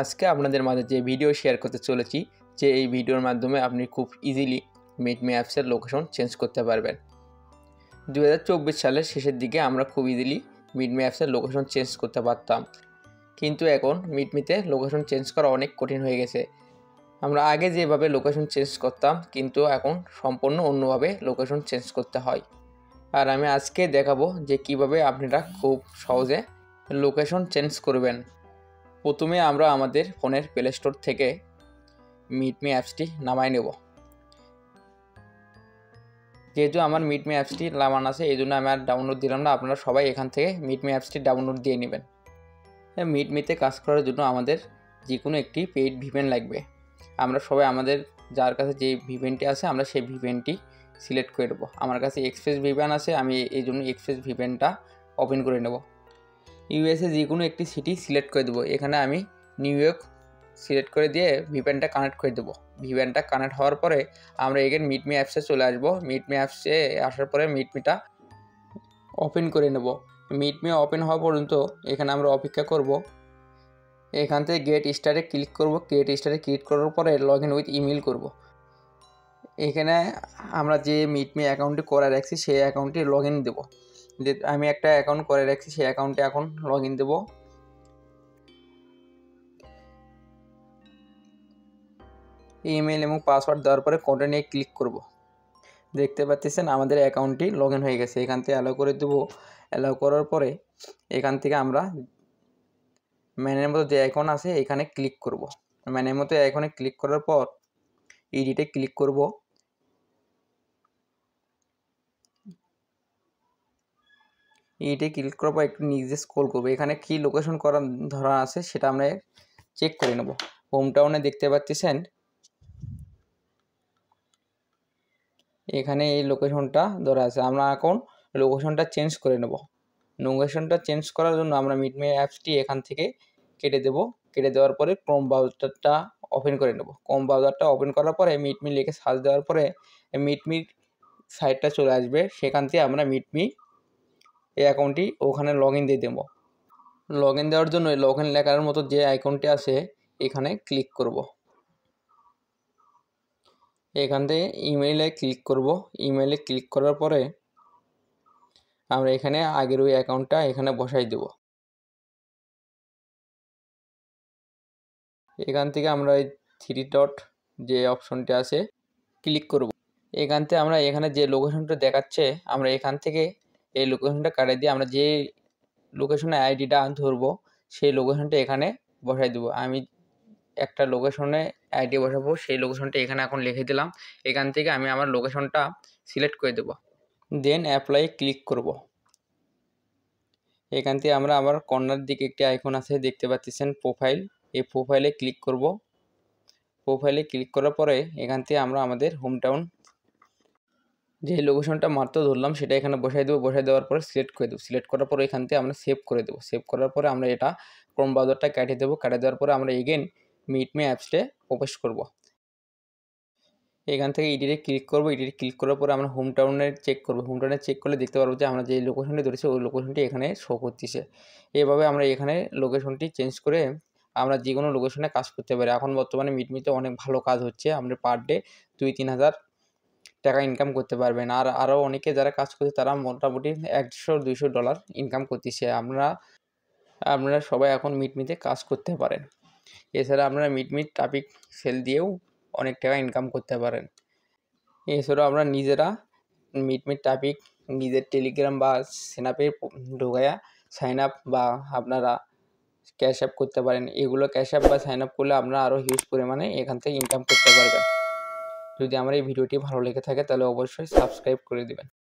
আজকে আপনাদের মাঝে যে ভিডিও শেয়ার করতে চলেছি যে এই ভিডিওর মাধ্যমে আপনি খুব ইজিলি মিটমি অ্যাপসের লোকেশন চেঞ্জ করতে পারবেন। 2024 সালের শেষের দিকে আমরা খুব ইজিলি মিটমি অ্যাপসের লোকেশন চেঞ্জ করতে পারতাম, কিন্তু এখন মিটমিতে লোকেশন চেঞ্জ করা অনেক কঠিন হয়ে গেছে। আমরা আগে যেভাবে লোকেশন চেঞ্জ করতাম কিন্তু এখন সম্পূর্ণ অন্যভাবে লোকেশন চেঞ্জ করতে হয়। আর আমি আজকে দেখাবো যে কিভাবে আপনারা খুব সহজে লোকেশন চেঞ্জ করবেন। প্রথমে আমরা আমাদের ফোনের প্লে স্টোর থেকে মিটমি অ্যাপসটি নামাই নেব। যেহেতু আমার মিটমি অ্যাপসটি নামানো আছে এই জন্য আমি আর ডাউনলোড দিলাম না, আপনারা সবাই এখান থেকে মিটমি অ্যাপসটি ডাউনলোড দিয়ে নেবেন। মিটমিতে কাজ করার জন্য আমাদের যে কোনো একটি পেইড ভিপিএন লাগবে। আমরা সবাই আমাদের যার কাছে যে ভিপিএনটি আছে আমরা সেই ভিপিএনটি সিলেক্ট করে নেব। আমার কাছে এক্সপ্রেস ভিপিএন আছে, আমি এই জন্য এক্সপ্রেস ভিপিএনটা ওপেন করে নেব। ইউএসএ যে কোনো একটি সিটি সিলেক্ট করে দেবো। এখানে আমি নিউ ইয়র্ক সিলেক্ট করে দিয়ে ভিপিএনটা কানেক্ট করে দেবো। ভিপিএনটা কানেক্ট হওয়ার পরে আমরা এখানে মিটমি অ্যাপসে চলে আসবো। মিটমি অ্যাপসে আসার পরে মিটমিটা ওপেন করে নেব। মিটমি ওপেন হওয়া পর্যন্ত এখানে আমরা অপেক্ষা করব। এখান থেকে গেট স্টারে ক্লিক করব। গেট স্টারে ক্লিক করার পরে লগ ইন উইথ ইমেল করব। এখানে আমরা যে মিটমি অ্যাকাউন্টটি করে রাখছি সেই অ্যাকাউন্টটি লগ ইন দেবো। যে আমি একটা অ্যাকাউন্ট করে রাখছি সেই অ্যাকাউন্টে এখন লগ ইন দেবো। ইমেল এবং পাসওয়ার্ড দেওয়ার পরে কন্টিনিউ ক্লিক করব। দেখতে পাচ্ছেন আমাদের অ্যাকাউন্টটি লগ ইন হয়ে গেছে। এখান থেকে অ্যালাউ করে দেবো। অ্যালাউ করার পরে এখান থেকে আমরা ম্যানের মতো যে আইকন আছে এখানে ক্লিক করব। ম্যানের মতো আইকনে ক্লিক করার পর এডিটে ক্লিক করব। এডিটে ক্লিক করার পর একটু নিচে স্ক্রল করব। এখানে কি লোকেশন করা ধরা আছে সেটা আমরা চেক করে নেব। হোম টাউনে দেখতে পাচ্ছেন এখানে এই লোকেশনটা ধরা আছে। আমরা এখন লোকেশনটা চেঞ্জ করে নেব। লোকেশনটা চেঞ্জ করার জন্য আমরা মিটমি অ্যাপসটি এখান থেকে কেটে দেব। কেটে দেওয়ার পরে ক্রোম ব্রাউজারটা ওপেন করে নেব। ক্রোম ব্রাউজারটা ওপেন করার পরে মিটমি লিখে সার্চ দেওয়ার পরে মিটমির সাইটটা চলে আসবে। সেখান থেকে আমরা মিটমি এই অ্যাকাউন্টটি ওখানে লগ ইন দিয়ে দেবো। লগ ইন দেওয়ার জন্য লগ ইন লেখার মতো যে আইকনটি আছে এখানে ক্লিক করব। এখান থেকে ইমেইলে ক্লিক করব। ইমেইলে ক্লিক করার পরে আমরা এখানে আগের ওই অ্যাকাউন্টটা এখানে বসাই দেব। এখান থেকে আমরা এই থ্রি ডট যে অপশনটি আছে ক্লিক করব। এখান থেকে আমরা এখানে যে লোকেশনটা দেখাচ্ছে আমরা এখান থেকে এই লোকেশনটা কাটিয়ে দিয়ে আমরা যে লোকেশনে আইডিটা ধরবো সেই লোকেশনটা এখানে বসাই দেব। আমি একটা লোকেশনে আইডি বসাবো, সেই লোকেশনটা এখানে এখন লিখে দিলাম। এখান থেকে আমি আমার লোকেশনটা সিলেক্ট করে দেব। দেন অ্যাপ্লাই ক্লিক করব। এখান থেকে আমরা আবার কর্নার দিকে একটি আইকন আছে দেখতে পাচ্ছেন প্রোফাইল, এই প্রোফাইলে ক্লিক করব। প্রোফাইলে ক্লিক করার পরে এখান থেকে আমরা আমাদের হোম টাউন যে লোকেশনটা মাত্র ধরলাম সেটা এখানে বসাই দেবো। বসাই দেওয়ার পরে সিলেক্ট করে দেবো। সিলেক্ট করার পরে এখান থেকে আমরা সেভ করে দেবো। সেভ করার পরে আমরা এটা ক্রোম ব্রাউজারটা কেটে দেবো। কেটে দেওয়ার পরে আমরা এগেন মিটমি অ্যাপসে প্রবেশ করব। এখান থেকে এডিটে ক্লিক করব। এডিটে ক্লিক করার পরে আমরা হোম টাউনে চেক করব। হোম টাউনে চেক করলে দেখতে পারবো যে আমরা যে লোকেশনটি ধরেছি ওই লোকেশনটি এখানে শো করতেছে। এভাবে আমরা এখানে লোকেশনটি চেঞ্জ করে আমরা যে কোনো লোকেশনে কাজ করতে পারি। এখন বর্তমানে মিটমিতে অনেক ভালো কাজ হচ্ছে। আমরা পার ডে 2-3 হাজার টাকা ইনকাম করতে পারবেন। আর আরও অনেকে যারা কাজ করছে তারা মোটামুটি $100-200 ইনকাম করতেছে। আপনারা সবাই এখন মিটমিতে কাজ করতে পারেন। এছাড়া আপনারা মিটমিট টপিক সেল দিয়েও অনেক টাকা ইনকাম করতে পারেন। এছাড়াও আমরা নিজেরা মিটমিট টপিক নিজের টেলিগ্রাম বা স্ন্যাপে ঢোকায়া সাইন আপ বা আপনারা ক্যাশ অ্যাপ করতে পারেন। এগুলো ক্যাশ অ্যাপ বা সাইন আপ করলে আপনারা আরও হিউজ পরিমাণে এখান থেকে ইনকাম করতে পারবেন। যদি আমার এই ভিডিওটি ভালো লেগে থাকে তাহলে অবশ্যই সাবস্ক্রাইব করে দেবেন।